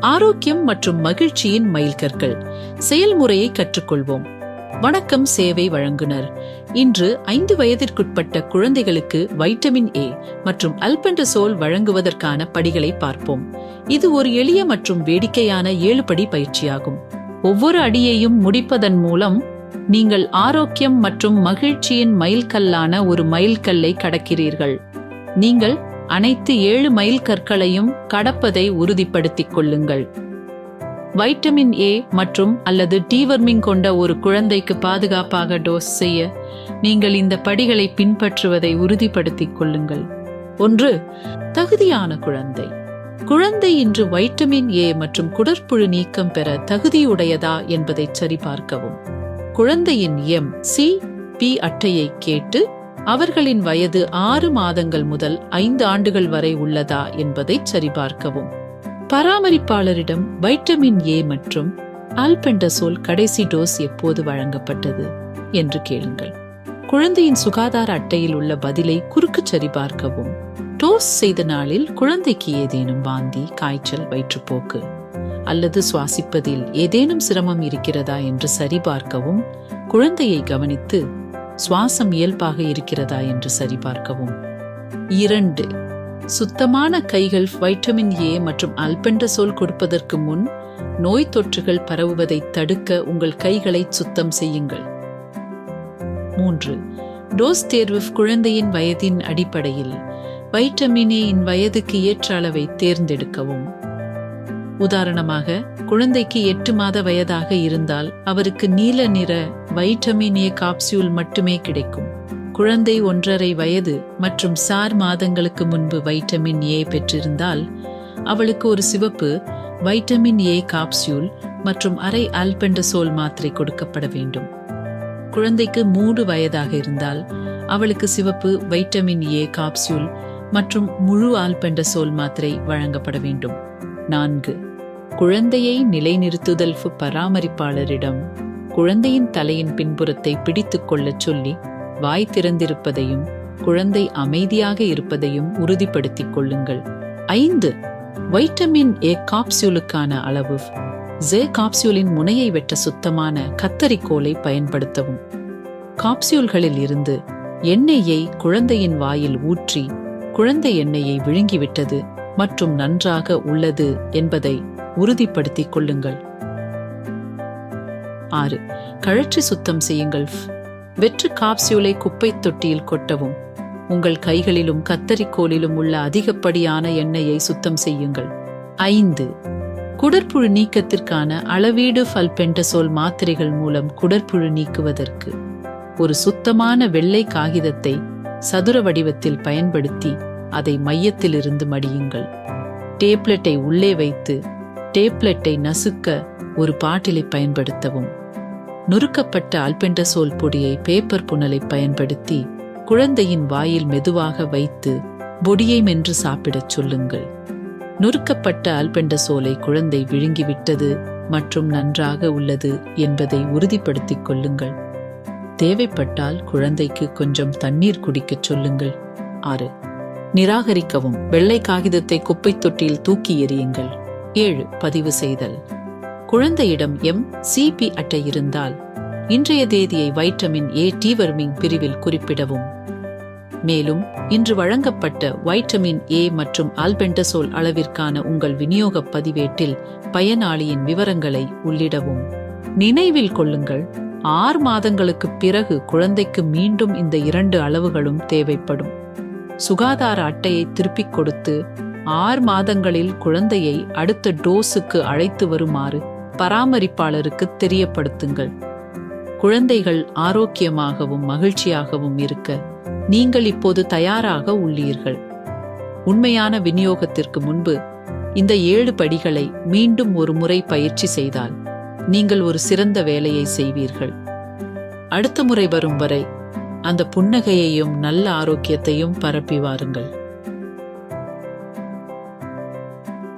ஆரோக்கியம் மற்றும் மகிழ்ச்சியின் மைல்கற்கள் செயல்முறையை கற்றுக்கொள்வோம். வணக்கம் சேவை வழங்குனர். இன்று 5 வயதிற்குட்பட்ட குழந்தைகளுக்கு வைட்டமின் ஏ மற்றும் அல்பெண்டசோல் வழங்குவதற்கான படிகளை பார்ப்போம். இது ஒரு எளிய மற்றும் வேடிக்கையான 7 படி பயிற்சியாகும். ஒவ்வொரு அடியையும் முடிப்பதன் மூலம் நீங்கள் ஆரோக்கியம் மற்றும் மகிழ்ச்சியின் மைல்கல்லான ஒரு மைல்கல்லை கடக்கிறீர்கள். நீங்கள் அனைத்து 7 மைல்கற்களையும் கடப்பதை உறுதிப்படுத்திக் கொள்ளுங்கள். வைட்டமின் ஏ மற்றும் அல்லது டீவர்மிங் கொண்ட ஒரு குழந்தைக்கு பாதுகாப்பாக டோஸ் செய்ய நீங்கள் இந்த படிகளை பின்பற்றுவதை உறுதிப்படுத்திக் கொள்ளுங்கள். 1. தகுதியான குழந்தை. குழந்தை இன்று வைட்டமின் ஏ மற்றும் குடற்புழு நீக்கம் பெற தகுதியுடையதா என்பதை சரிபார்க்கவும். குழந்தையின் MCP அட்டையை கேட்டு அவர்களின் வயது 6 மாதங்கள் முதல் 5 ஆண்டுகள் வரை உள்ளதா என்பதை சரிபார்க்கவும். பராமரிப்பாளரிடம் வைட்டமின் ஏ மற்றும் அல்பெண்டசோல் கடைசி டோஸ் எப்போது வழங்கப்பட்டது என்று கேளுங்கள். குழந்தையின் சுகாதார அட்டையில் உள்ள பதிலை குறுக்கு சரிபார்க்கவும். டோஸ் செய்த நாளில் குழந்தைக்கு ஏதேனும் வாந்தி, காய்ச்சல், வயிற்றுப்போக்கு அல்லது சுவாசிப்பதில் ஏதேனும் சிரமம் இருக்கிறதா என்று சரிபார்க்கவும். குழந்தையை கவனித்து சுவாசம் இயல்பாக இருக்கிறதா என்று சரிபார்க்கவும். 2. சுத்தமான கைகள். வைட்டமின் ஏ மற்றும் அல்பெண்டசோல் கொடுப்பதற்கு முன் நோய் தொற்றுகள் பரவுவதை தடுக்க உங்கள் கைகளை சுத்தம் செய்யுங்கள். 3. டோஸ் தேர்வு. குழந்தையின் வயதின் அடிப்படையில் வைட்டமின் ஏ இன் வயதுக்கு ஏற்ற அளவை தேர்ந்தெடுக்கவும். உதாரணமாக, குழந்தைக்கு 8 மாத வயதாக இருந்தால் அவருக்கு நீல நிற வைட்டமின் ஏ காப்சியூல் மட்டுமே கிடைக்கும். குழந்தை 1.5 வயது மற்றும் 6 மாதங்களுக்கு முன்பு வைட்டமின் ஏ பெற்றிருந்தால் அவளுக்கு ஒரு சிவப்பு வைட்டமின் ஏ காப்சியூல் மற்றும் அரை அல்பெண்டசோல் மாத்திரை கொடுக்கப்பட வேண்டும். குழந்தைக்கு 3 வயதாக இருந்தால் அவளுக்கு சிவப்பு வைட்டமின் ஏ காப்சியூல் மற்றும் முழு அல்பெண்டசோல் மாத்திரை வழங்கப்பட வேண்டும். 4. குழந்தையை நிலைநிறுத்துதல். பராமரிப்பாளரிடம் குழந்தையின் தலையின் பின்புறத்தை பிடித்துக் கொள்ளச் சொல்லி வாய் திறந்திருப்பதையும் குழந்தை அமைதியாக இருப்பதையும் உறுதிப்படுத்திக் கொள்ளுங்கள். 5. வைட்டமின் ஏ காப்சியூலுக்கான அளவு. ஜே காப்சியூலின் முனையை வெட்ட சுத்தமான கத்தரிக்கோலை பயன்படுத்தவும். காப்சியூல்களில் இருந்து எண்ணெயை குழந்தையின் வாயில் ஊற்றி குழந்தை எண்ணெயை விழுங்கிவிட்டது மற்றும் நன்றாக உள்ளது என்பதை உறுதிப்படுத்திக் கொள்ளுங்கள். 6. கழற்றி சுத்தம் செய்யுங்கள். வெற்று காப்சியூலை குப்பை தொட்டியில் கொட்டவும். உங்கள் கைகளிலும் கத்தரிக்கோலிலும் உள்ள அதிகப்படியான எண்ணெயை சுத்தம் செய்யுங்கள். 5. குடற்புழு நீக்கத்திற்கான அளவீடு. அல்பெண்டசோல் மாத்திரைகள் மூலம் குடற்புழு நீக்குவதற்கு ஒரு சுத்தமான வெள்ளை காகிதத்தை சதுர வடிவத்தில் பயன்படுத்தி அதை மையத்திலிருந்து மடியுங்கள். டேப்லெட்டை உள்ளே வைத்து டேப்லெட்டை நசுக்க ஒரு பாட்டிலை பயன்படுத்தவும். நுறுக்கப்பட்ட அல்பெண்டசோல் பொடியை பேப்பர் புனலை பயன்படுத்தி குழந்தையின் வாயில் மெதுவாக வைத்து பொடியை மென்று சாப்பிடச் சொல்லுங்கள். நுறுக்கப்பட்ட அல்பெண்டசோலை குழந்தை விழுங்கிவிட்டது மற்றும் நன்றாக உள்ளது என்பதை உறுதிப்படுத்திக் கொள்ளுங்கள். தேவைப்பட்டால் குழந்தைக்கு கொஞ்சம் தண்ணீர் குடிக்கச் சொல்லுங்கள். 6. நிராகரிக்கவும். வெள்ளை காகிதத்தை குப்பை தொட்டியில் தூக்கி எறியுங்கள். 7. பதிவு செய்தல். குழந்தையிடம் MCP அட்டை இருந்தால் இன்றைய தேதியை வைட்டமின் ஏ டீவர்மிங் பிரிவில் குறிப்பிடவும். மேலும் இன்று வழங்கப்பட்ட வைட்டமின் ஏ மற்றும் அல்பெண்டசோல் அளவிற்கான உங்கள் விநியோக பதிவேட்டில் பயனாளியின் விவரங்களை உள்ளிடவும். நினைவில் கொள்ளுங்கள், 6 மாதங்களுக்கு பிறகு குழந்தைக்கு மீண்டும் இந்த 2 அளவுகளும் தேவைப்படும். சுகாதார அட்டையை திருப்பிக் கொடுத்து 6 மாதங்களில் குழந்தையை அடுத்த டோஸுக்கு அழைத்து வருமாறு பராமரிப்பாளருக்கு தெரியப்படுத்துங்கள். குழந்தைகள் ஆரோக்கியமாகவும் மகிழ்ச்சியாகவும் இருக்க நீங்கள் இப்போது தயாராக உள்ளீர்கள். உண்மையான விநியோகத்திற்கு முன்பு இந்த 7 படிகளை மீண்டும் ஒரு முறை பயிற்சி செய்தால் நீங்கள் ஒரு சிறந்த வேலையை செய்வீர்கள். அடுத்த முறை வரும் வரை அந்த புன்னகையையும் நல்ல ஆரோக்கியத்தையும் பரப்பி வாருங்கள்.